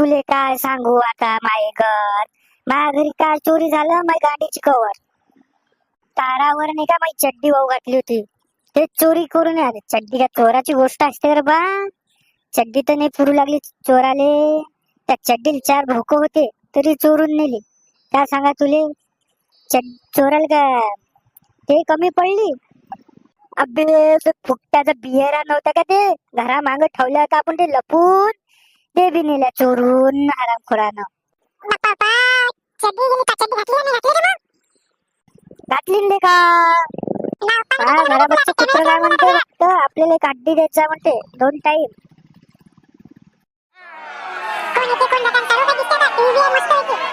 तुले काय सांगू आता माय घर माझ्या घरी काय चोरी झालं माझ्या गाडीची कवर तारावर नाही का माझी चड्डी वाहू घातली होती ते चोरी करून आले. चड्डी का चोराची गोष्ट असते रे बा. चड्डी तर नाही पुरू लागली चोराले. त्या चड्डीला 4 भोक होते तरी चोरून नेली. काय सांगा तुले चोराला का ते कमी पडली. अबे ते फुकट्याचा बिहेरा नव्हता का ते घरा माग ठेवलं होतं आपण ते लपून ते बी नेल्या चोरून हरामखोरानं. घातली ना का हा घराबच्चे कुत्र काय म्हणते फक्त आपल्याला एक अड्डी द्यायचा म्हणते 2 टाइम. कोण येते कोण जातात सर्व काही दिसते का टीव्ही मस्त येते.